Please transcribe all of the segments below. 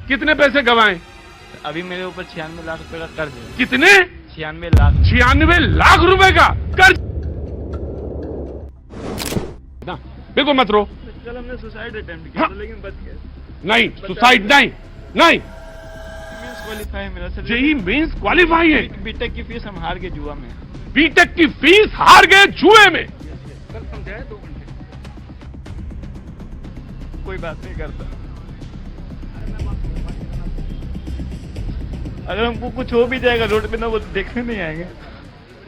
कितने पैसे गंवाए? अभी मेरे ऊपर 96 लाख रुपए का कर्ज है। कितने? 96 लाख। 96 लाख रुपए का कर्ज। बिल्कुल मत रो। कल हमने सुसाइड अटेम्प्ट किया था लेकिन बच गए। नहीं, सुसाइड नहीं, नहीं। मींस क्वालिफाई है मेरा सर। जेई मेंस क्वालिफाई है। बीटेक की फीस हम हार गए जुआ में। बीटेक की फीस हार गए जुए में। कल समझाया 2 घंटे। कोई बात नहीं करता। अगर हमको कुछ हो भी जाएगा रोड पे ना, वो देखने नहीं आएंगे।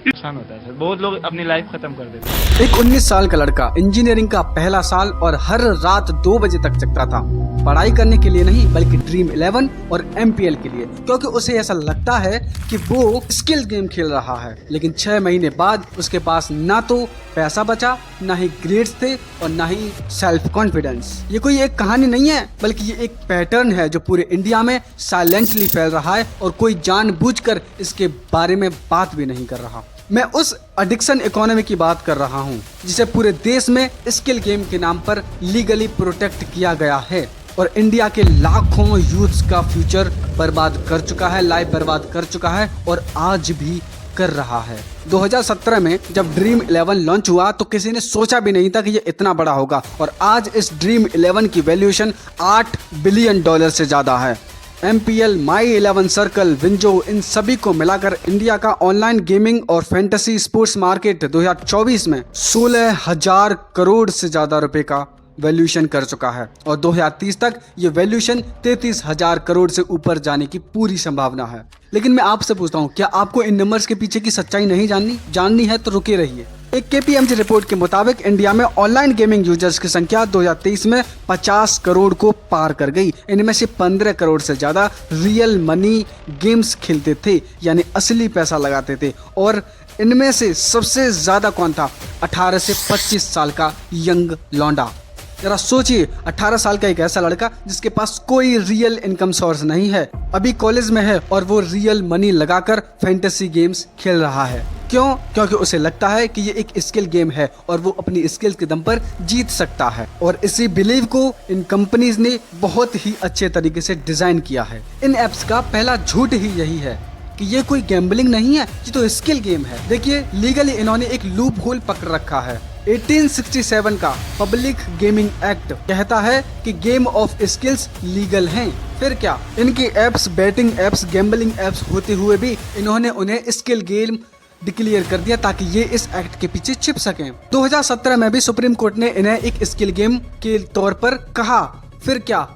नुकसान होता है सर, बहुत लोग अपनी लाइफ खत्म कर देते हैं। एक 19 साल का लड़का इंजीनियरिंग का पहला साल और हर रात 2 बजे तक जगता था, पढ़ाई करने के लिए नहीं बल्कि ड्रीम 11 और MPL के लिए, क्योंकि उसे ऐसा लगता है कि वो स्किल गेम खेल रहा है। लेकिन 6 महीने बाद उसके पास ना तो पैसा बचा, ना ही ग्रेड्स थे और ना ही सेल्फ कॉन्फिडेंस। ये कोई एक कहानी नहीं है बल्कि ये एक पैटर्न है जो पूरे इंडिया में साइलेंटली फैल रहा है और कोई जानबूझकर इसके बारे में बात भी नहीं कर रहा। मैं उस एडिक्शन इकोनॉमी की बात कर रहा हूँ जिसे पूरे देश में स्किल गेम के नाम पर लीगली प्रोटेक्ट किया गया है और इंडिया के लाखों यूथ्स का फ्यूचर बर्बाद कर चुका है, लाइफ बर्बाद कर चुका है और आज भी कर रहा है। 2017 में जब ड्रीम 11 लॉन्च हुआ तो किसी ने सोचा भी नहीं था कि ये इतना बड़ा होगा और आज इस ड्रीम 11 की वैल्यूएशन $8 बिलियन से ज्यादा है। MPL, माई 11 सर्कल, विंजो, इन सभी को मिलाकर इंडिया का ऑनलाइन गेमिंग और फैंटेसी स्पोर्ट्स मार्केट 2024 में 16,000 करोड़ से ज्यादा रुपए का वैल्यूएशन कर चुका है और 2030 तक ये वैल्यूएशन 33,000 करोड़ से ऊपर जाने की पूरी संभावना है। लेकिन मैं आपसे पूछता हूँ, क्या आपको इन नंबर्स के पीछे की सच्चाई नहीं जाननी है तो रुके रहिए। एक KPMG रिपोर्ट के मुताबिक इंडिया में ऑनलाइन गेमिंग यूजर्स की संख्या 2023 में 50 करोड़ को पार कर गई। इनमें से 15 करोड़ से ज्यादा रियल मनी गेम्स खेलते थे, यानी असली पैसा लगाते थे और इनमें से सबसे ज्यादा कौन था? 18 से 25 साल का यंग लौंडा। जरा सोचिए, 18 साल का एक ऐसा लड़का जिसके पास कोई रियल इनकम सोर्स नहीं है, अभी कॉलेज में है और वो रियल मनी लगाकर फैंटेसी गेम्स खेल रहा है। क्यों? क्योंकि उसे लगता है कि ये एक स्किल गेम है और वो अपनी स्किल्स के दम पर जीत सकता है और इसी बिलीव को इन कंपनीज ने बहुत ही अच्छे तरीके से डिजाइन किया है। इन एप्स का पहला झूठ ही यही है कि ये कोई गैम्बलिंग नहीं है, ये तो स्किल गेम है। देखिए, लीगली इन्होंने एक लूप होल पकड़ रखा है। 1867 का पब्लिक गेमिंग एक्ट कहता है कि गेम ऑफ स्किल्स लीगल हैं। फिर क्या, इनकी apps betting apps, gambling apps होते हुए भी इन्होंने उन्हें स्किल गेम डिक्लेयर कर दिया ताकि ये इस एक्ट के पीछे छिप सकें। 2017 में भी सुप्रीम कोर्ट ने इन्हें एक स्किल गेम के तौर पर कहा। फिर क्या,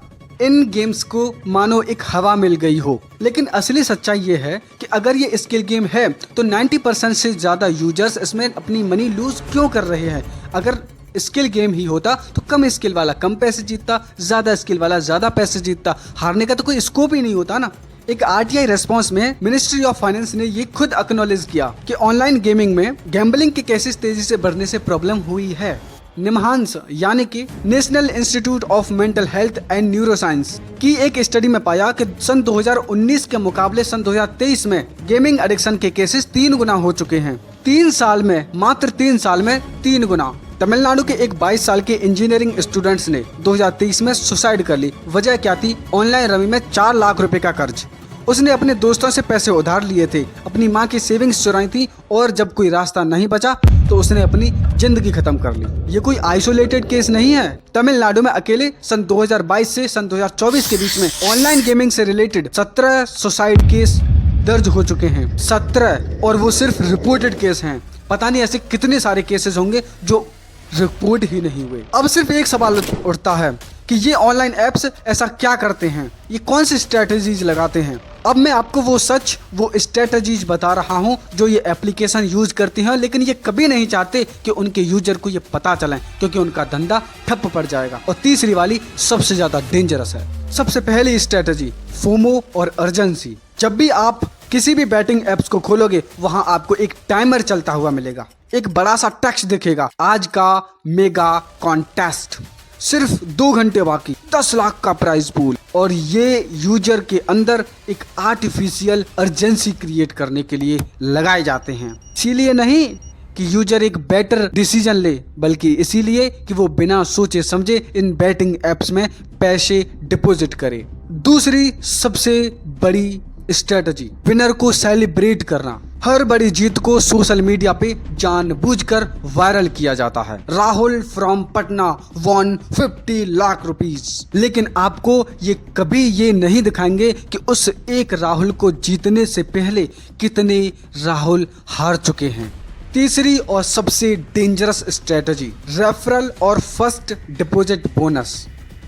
इन गेम्स को मानो एक हवा मिल गई हो। लेकिन असली सच्चाई ये है कि अगर ये स्किल गेम है तो 90% से ज्यादा यूजर्स इसमें अपनी मनी लूज क्यों कर रहे हैं? अगर स्किल गेम ही होता तो कम स्किल वाला कम पैसे जीतता, ज्यादा स्किल वाला ज्यादा पैसे जीतता, हारने का तो कोई स्कोप ही नहीं होता ना। एक RTI रेस्पॉन्स में मिनिस्ट्री ऑफ फाइनेंस ने ये खुद एक्नॉलेज किया कि ऑनलाइन गेमिंग में गैम्बलिंग के केसेस तेजी से बढ़ने से प्रॉब्लम हुई है। निमहांस यानी कि national institute of mental health and neuroscience की एक स्टडी में पाया कि सन 2019 के मुकाबले सन 2023 में गेमिंग एडिक्शन के केसेस 3 गुना हो चुके हैं। 3 साल में, मात्र 3 साल में 3 गुना। तमिलनाडु के एक 22 साल के इंजीनियरिंग स्टूडेंट्स ने 2023 में सुसाइड कर ली। वजह क्या थी? ऑनलाइन रमी में 4 लाख रुपए का कर्ज। उसने अपने दोस्तों से पैसे उधार लिए थे, अपनी माँ की सेविंग्स चुराई थी और जब कोई रास्ता नहीं बचा तो उसने अपनी जिंदगी खत्म कर ली। ये कोई आइसोलेटेड केस नहीं है। तमिलनाडु में अकेले सन 2022 से सन 2024 के बीच में ऑनलाइन गेमिंग से रिलेटेड 17 सुसाइड केस दर्ज हो चुके हैं। 17, और वो सिर्फ रिपोर्टेड केस हैं। पता नहीं ऐसे कितने सारे केसेस होंगे जो रिपोर्ट ही नहीं हुए। अब सिर्फ एक सवाल उठता है कि ये ऑनलाइन एप्स ऐसा क्या करते हैं, ये कौन सी स्ट्रेटजीज लगाते हैं। अब मैं आपको वो सच, वो स्ट्रेटजीज बता रहा हूँ जो ये एप्लीकेशन यूज करती हैं, लेकिन ये कभी नहीं चाहते कि उनके यूजर को ये पता चले क्योंकि उनका धंधा ठप पड़ जाएगा। और तीसरी वाली सबसे ज्यादा डेंजरस है। सबसे पहली स्ट्रेटजी, फोमो और अर्जेंसी। जब भी आप किसी भी बैटिंग एप्स को खोलोगे वहां आपको एक टाइमर चलता हुआ मिलेगा, एक बड़ा सा टेक्स्ट दिखेगा, आज का मेगा कॉन्टेस्ट, सिर्फ 2 घंटे बाकी, 10 लाख का प्राइज पूल। और ये यूजर के अंदर एक आर्टिफिशियल अर्जेंसी क्रिएट करने के लिए लगाए जाते हैं। इसीलिए नहीं कि यूजर एक बेटर डिसीजन ले, बल्कि इसीलिए कि वो बिना सोचे समझे इन बैटिंग एप्स में पैसे डिपॉजिट करे। दूसरी सबसे बड़ी स्ट्रेटजी, विनर को सेलिब्रेट करना। हर बड़ी जीत को सोशल मीडिया पे जानबूझकर वायरल किया जाता है। Rahul from Patna won 50 lakh rupees, लेकिन आपको ये कभी ये नहीं दिखाएंगे कि उस एक राहुल को जीतने से पहले कितने राहुल हार चुके हैं। तीसरी और सबसे डेंजरस स्ट्रेटजी, रेफरल और फर्स्ट डिपॉजिट बोनस।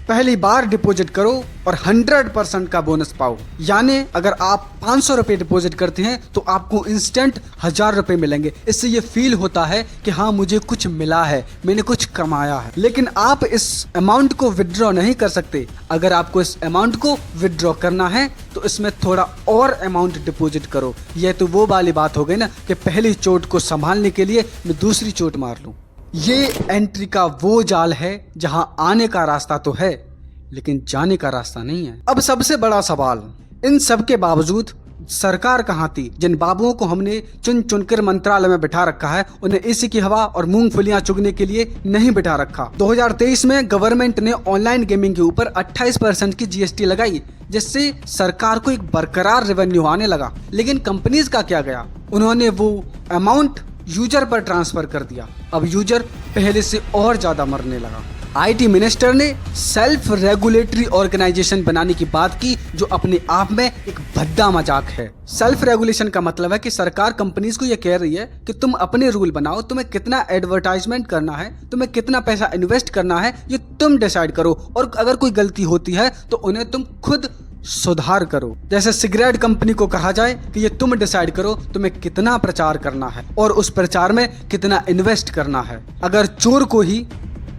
पहली बार डिपॉजिट करो और 100% का बोनस पाओ। यानी अगर आप 500 रुपए डिपॉजिट करते हैं तो आपको इंस्टेंट 1000 रुपए मिलेंगे। इससे ये फील होता है कि हाँ मुझे कुछ मिला है, मैंने कुछ कमाया है। लेकिन आप इस अमाउंट को विड्रॉ नहीं कर सकते। अगर आपको इस अमाउंट को विड्रॉ करना है तो इसमें थोड़ा और अमाउंट डिपॉजिट करो। यह तो वो वाली बात हो गई ना कि पहली चोट को संभालने के लिए मैं दूसरी चोट मार लूं। ये एंट्री का वो जाल है जहां आने का रास्ता तो है लेकिन जाने का रास्ता नहीं है। अब सबसे बड़ा सवाल, इन सब के बावजूद सरकार कहाँ थी? जिन बाबुओं को हमने चुन चुनकर मंत्रालय में बिठा रखा है उन्हें एसी की हवा और मूंगफलियां चुगने के लिए नहीं बिठा रखा। 2023 में गवर्नमेंट ने ऑनलाइन गेमिंग के ऊपर 28% की जीएसटी लगाई, जिससे सरकार को एक बरकरार रेवेन्यू आने लगा। लेकिन कंपनीज का क्या गया? उन्होंने वो अमाउंट यूजर पर ट्रांसफर कर दिया। अब यूजर पहले से और ज्यादा मरने लगा। आईटी मिनिस्टर ने सेल्फ रेगुलेटरी ऑर्गेनाइजेशन बनाने की बात की, जो अपने आप में एक भद्दा मजाक है। सेल्फ रेगुलेशन का मतलब है कि सरकार कंपनीज को यह कह रही है कि तुम अपने रूल बनाओ, तुम्हें कितना एडवर्टाइजमेंट करना है, तुम्हें कितना पैसा इन्वेस्ट करना है, ये तुम डिसाइड करो। और अगर कोई गलती होती है तो उन्हें तुम खुद सुधार करो। जैसे सिगरेट कंपनी को कहा जाए कि ये तुम डिसाइड करो तुम्हें कितना प्रचार करना है और उस प्रचार में कितना इन्वेस्ट करना है। अगर चोर को ही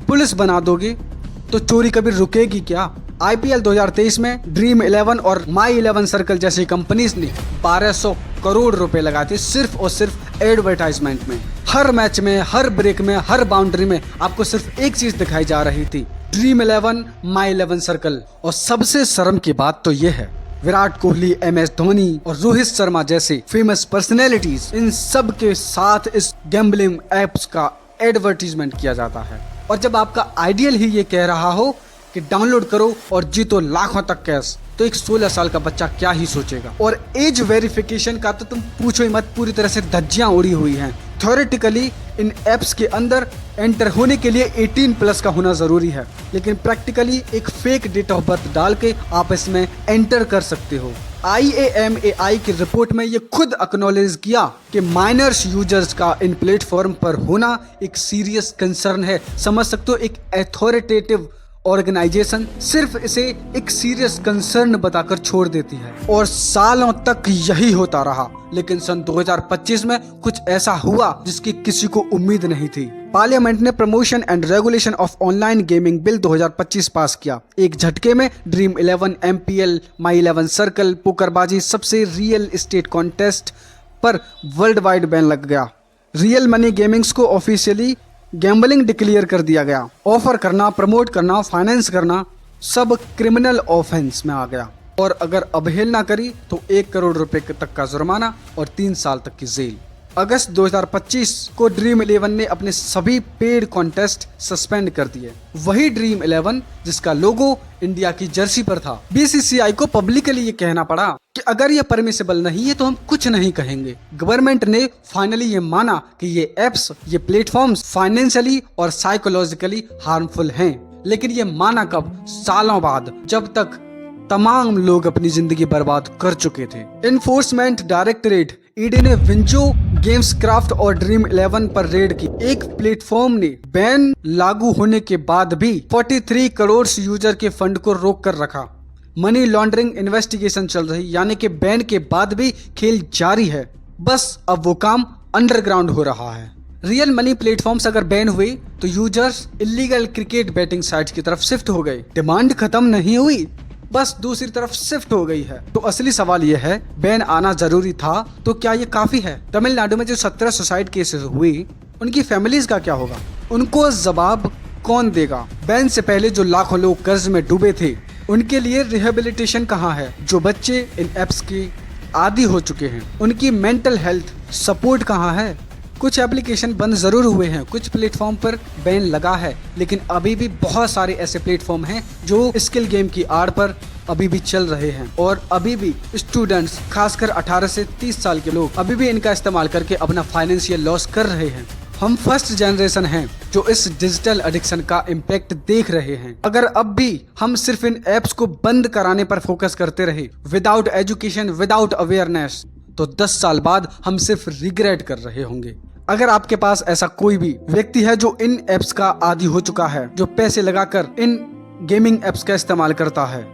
पुलिस बना दोगे तो चोरी कभी रुकेगी क्या? आईपीएल 2023 में ड्रीम 11 और माई 11 सर्कल जैसी कंपनीज ने 1200 करोड़ रुपए लगाए थे सिर्फ और सिर्फ एडवर्टाइजमेंट में। हर मैच में, हर ब्रेक में, हर बाउंड्री में आपको सिर्फ एक चीज दिखाई जा रही थी, ड्रीम 11 माई 11 सर्कल। और सबसे शर्म की बात तो ये है, विराट कोहली, MS धोनी और रोहित शर्मा जैसे फेमस पर्सनैलिटीज, इन सब के साथ इस गैम्बलिंग एप्स का एडवर्टीजमेंट किया जाता है। और जब आपका आइडियल ही ये कह रहा हो कि डाउनलोड करो और जीतो लाखों तक कैश, तो एक 16 साल का बच्चा क्या ही सोचेगा। और एज वेरिफिकेशन का तो तुम पूछो ही मत, पूरी तरह से धज्जियां उड़ी हुई हैं। थ्योरेटिकली इन एप्स के अंदर एंटर होने के लिए 18+ का होना जरूरी है, लेकिन प्रैक्टिकली एक फेक डेट ऑफ बर्थ डाल के आप इसमें एंटर कर सकते हो। IAMAI की रिपोर्ट में ये खुद एक्नॉलेज किया कि माइनर्स यूजर्स का इन प्लेटफॉर्म पर होना एक सीरियस कंसर्न है। समझ सकते हो, एक अथॉरिटेटिव ऑर्गेनाइजेशन सिर्फ इसे एक सीरियस कंसर्न बताकर छोड़ देती है। और सालों तक यही होता रहा, लेकिन सन 2025 में कुछ ऐसा हुआ जिसकी किसी को उम्मीद नहीं थी। पार्लियामेंट ने promotion and regulation of online gaming bill 2025 पास किया। एक झटके में ड्रीम 11, MPL, माई 11 सर्कल, पोकरबाजी, सबसे रियल एस्टेट कॉन्टेस्ट पर वर्ल्ड वाइड बैन लग गया। रियल मनी गेमिंग्स को ऑफिशियली गैम्बलिंग डिक्लेयर कर दिया गया। ऑफर करना, प्रमोट करना, फाइनेंस करना सब क्रिमिनल ऑफेंस में आ गया। और अगर अवहेलना करी तो 1 करोड़ रुपए तक का जुर्माना और 3 साल तक की जेल। अगस्त 2025 को ड्रीम 11 ने अपने सभी पेड कॉन्टेस्ट सस्पेंड कर दिए। वही ड्रीम 11 जिसका लोगो इंडिया की जर्सी पर था। BCCI को पब्लिकली ये कहना पड़ा कि अगर ये परमिसेबल नहीं है तो हम कुछ नहीं कहेंगे। गवर्नमेंट ने फाइनली ये माना कि ये एप्स, ये प्लेटफॉर्म्स फाइनेंशियली और साइकोलॉजिकली हार्मफुल हैं। लेकिन ये माना कब? सालों बाद, जब तक तमाम लोग अपनी जिंदगी बर्बाद कर चुके थे। इन्फोर्समेंट डायरेक्टरेट ED ने विंचो, गेम्स क्राफ्ट और ड्रीम 11 पर रेड की। एक प्लेटफॉर्म ने बैन लागू होने के बाद भी 43 करोड़ यूजर के फंड को रोक कर रखा। मनी लॉन्ड्रिंग इन्वेस्टिगेशन चल रही, यानी कि बैन के बाद भी खेल जारी है, बस अब वो काम अंडरग्राउंड हो रहा है। रियल मनी प्लेटफॉर्म्स अगर बैन हुए तो users illegal cricket batting sites की तरफ शिफ्ट हो गए। डिमांड खत्म नहीं हुई, बस दूसरी तरफ शिफ्ट हो गई है। तो असली सवाल यह है, बैन आना जरूरी था तो क्या ये काफी है? तमिलनाडु में जो 17 सुसाइड केसेस हुए, उनकी फैमिलीज का क्या होगा? उनको जवाब कौन देगा? बैन से पहले जो लाखों लोग कर्ज में डूबे थे, उनके लिए रिहेबिलिटेशन कहाँ है? जो बच्चे इन एप्स के आदी हो चुके हैं, उनकी मेंटल हेल्थ सपोर्ट कहाँ है? कुछ एप्लीकेशन बंद जरूर हुए हैं, कुछ प्लेटफॉर्म पर बैन लगा है, लेकिन अभी भी बहुत सारे ऐसे प्लेटफॉर्म हैं जो स्किल गेम की आड़ पर अभी भी चल रहे हैं और अभी भी स्टूडेंट्स, खासकर 18 से 30 साल के लोग अभी भी इनका इस्तेमाल करके अपना फाइनेंशियल लॉस कर रहे हैं। हम फर्स्ट जनरेशन हैं जो इस डिजिटल एडिक्शन का इम्पैक्ट देख रहे हैं। अगर अब भी हम सिर्फ इन एप्स को बंद कराने पर फोकस करते रहे विदाउट एजुकेशन, विदाउट अवेयरनेस, तो 10 साल बाद हम सिर्फ रिग्रेट कर रहे होंगे। अगर आपके पास ऐसा कोई भी व्यक्ति है जो इन एप्स का आदी हो चुका है, जो पैसे लगाकर इन गेमिंग एप्स का इस्तेमाल करता है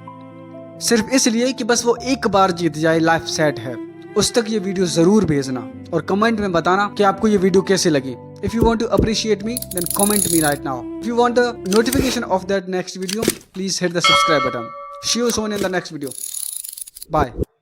सिर्फ इसलिए कि बस वो एक बार जीत जाए, लाइफ सेट है, उस तक ये वीडियो जरूर भेजना और कमेंट में बताना कि आपको ये वीडियो कैसे लगी। If you want to appreciate me, then comment me right now. If you want a notification of that next video, please hit the subscribe button. See you soon in the next video. Bye.